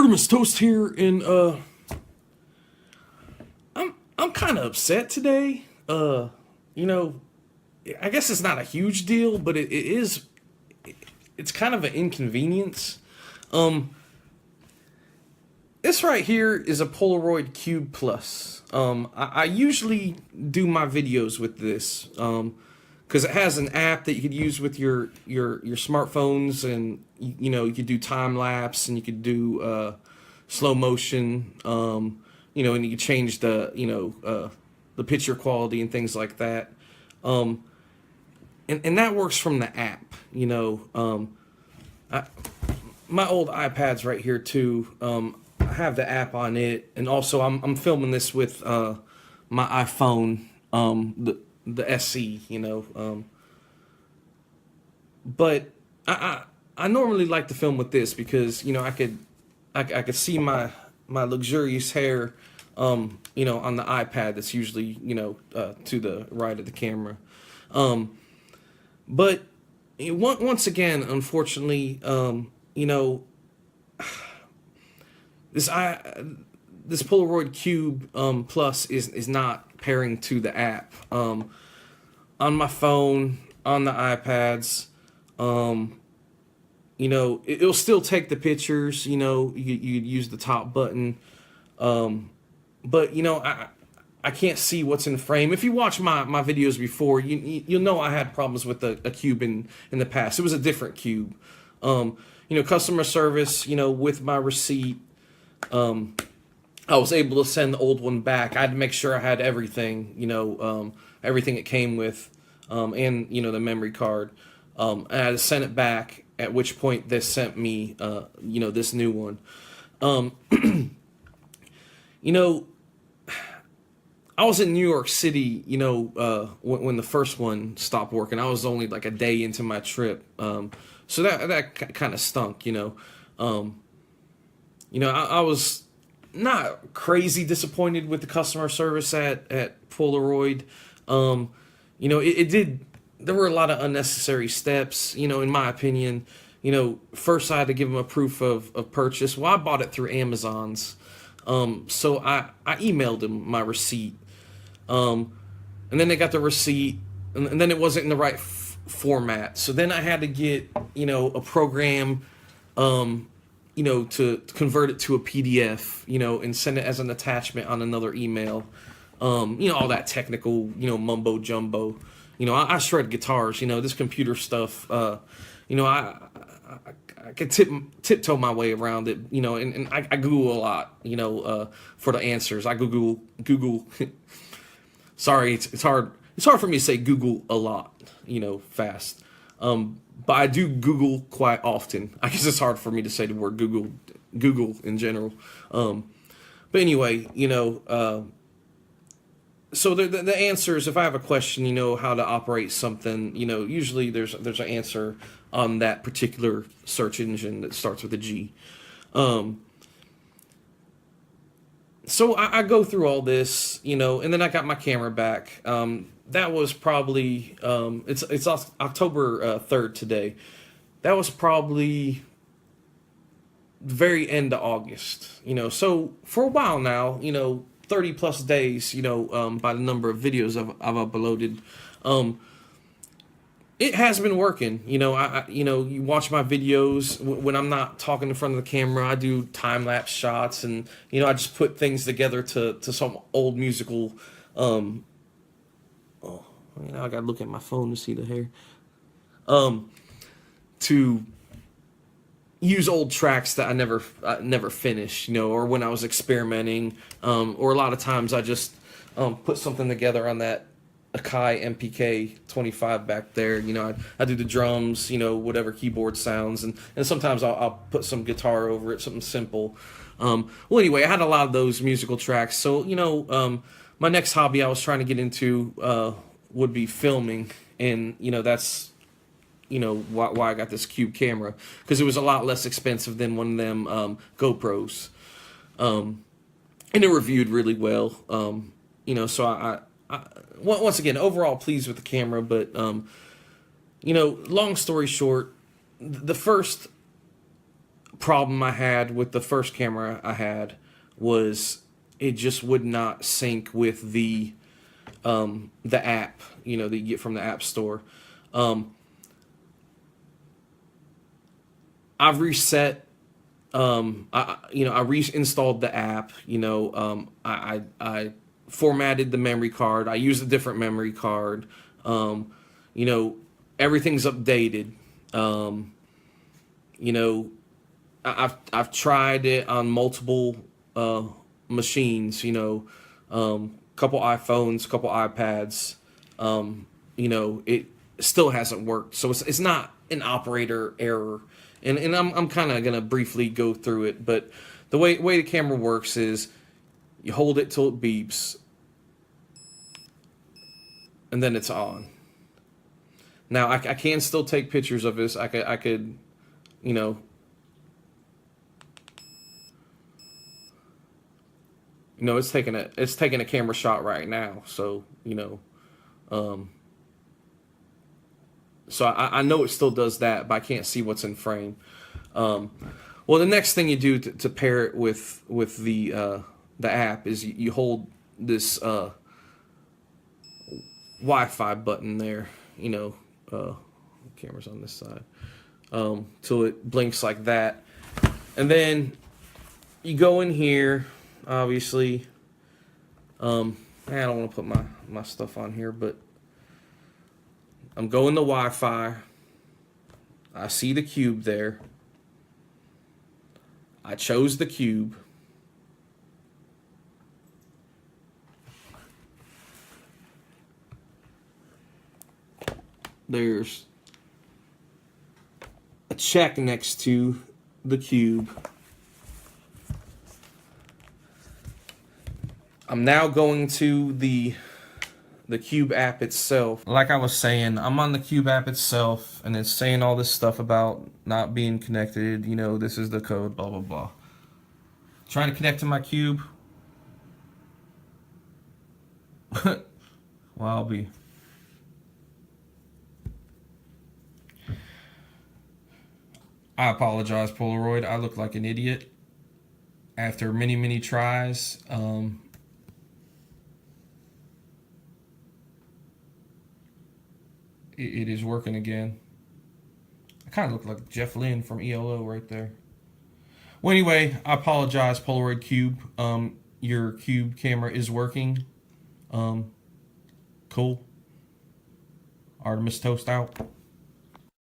Grimace Toast here, and I'm kind of upset today. You know, I guess it's not a huge deal, but it is. It's kind of an inconvenience. This right here is a Polaroid Cube Plus. I usually do my videos with this because it has an app that you could use with your smartphones, and you could do time lapse, and you could do slow motion. And you could change the picture quality and things like that. And that works from the app. My old iPad's right here too. I have the app on it, and also I'm filming this with my iPhone, the SE. But I normally like to film with this because I could see my luxurious hair, on the iPad that's usually to the right of the camera. But once again, unfortunately, this Polaroid Cube Plus is not pairing to the app. On my phone, on the iPads, it'll still take the pictures. You use the top button, but I can't see what's in frame. If you watch my videos before, you'll know I had problems with a cube in the past. It was a different cube. Customer service, with my receipt, I was able to send the old one back. I had to make sure I had everything, everything it came with, and the memory card. And I had to send it back. At which point they sent me, this new one. I was in New York City, when the first one stopped working. I was only like a day into my trip, so that kind of stunk, I was not crazy disappointed with the customer service at Polaroid. It did. There were a lot of unnecessary steps, in my opinion. First I had to give them a proof of purchase. Well, I bought it through Amazon's. So I emailed them my receipt. And then they got the receipt, and then it wasn't in the right format. So then I had to get, a program, to convert it to a PDF, and send it as an attachment on another email. All that technical, mumbo jumbo. I shred guitars, this computer stuff, I could tiptoe my way around it, and I Google a lot, for the answers. I Google, sorry, it's hard for me to say Google a lot, fast. But I do Google quite often. I guess it's hard for me to say the word Google in general. But anyway, so the answers, if I have a question, how to operate something, usually there's an answer on that particular search engine that starts with a G. So I go through all this, and then I got my camera back. That was probably, it's October 3rd today. That was probably the very end of August, so for a while now, 30 plus days, by the number of videos I've uploaded, it has been working. You watch my videos when I'm not talking in front of the camera. I do time lapse shots, and I just put things together to some old musical. I gotta look at my phone to see the hair. To use old tracks that I never finished, or when I was experimenting, or a lot of times I just put something together on that Akai MPK 25 back there. I do the drums, whatever keyboard sounds, and sometimes I'll put some guitar over it, something simple. Well, anyway, I had a lot of those musical tracks. So my next hobby I was trying to get into would be filming, and that's why I got this Cube camera, because it was a lot less expensive than one of them GoPros, and it reviewed really well. So I once again, overall pleased with the camera, but long story short, the first problem I had with the first camera I had was it just would not sync with the app, you know, that you get from the App Store. I've reset. I reinstalled the app. I formatted the memory card. I used a different memory card. You know, everything's updated. You know, I've tried it on multiple machines. You know, couple iPhones, couple iPads. You know, it still hasn't worked. So it's not an operator error. And I'm kind of gonna briefly go through it, but the way the camera works is you hold it till it beeps, and then it's on. Now I can still take pictures of this. I could, you know, it's taking a camera shot right now. So so I know it still does that, but I can't see what's in frame. Well, the next thing you do to pair it with the app is you hold this Wi-Fi button there. Camera's on this side, till it blinks like that, and then you go in here. Obviously, I don't want to put my stuff on here, but I'm going to Wi-Fi. I see the cube there. I chose the cube. There's a check next to the cube. I'm now going to the Cube app itself. Like I was saying, I'm on the Cube app itself, and it's saying all this stuff about not being connected. You know, this is the code, blah, blah, blah. Trying to connect to my Cube. Well, I'll be. I apologize, Polaroid. I look like an idiot. After many, many tries, it is working again. I kind of look like Jeff Lynne from ELO right there. Well, anyway, I apologize, Polaroid Cube. Your Cube camera is working. Cool. Artemis Toast out.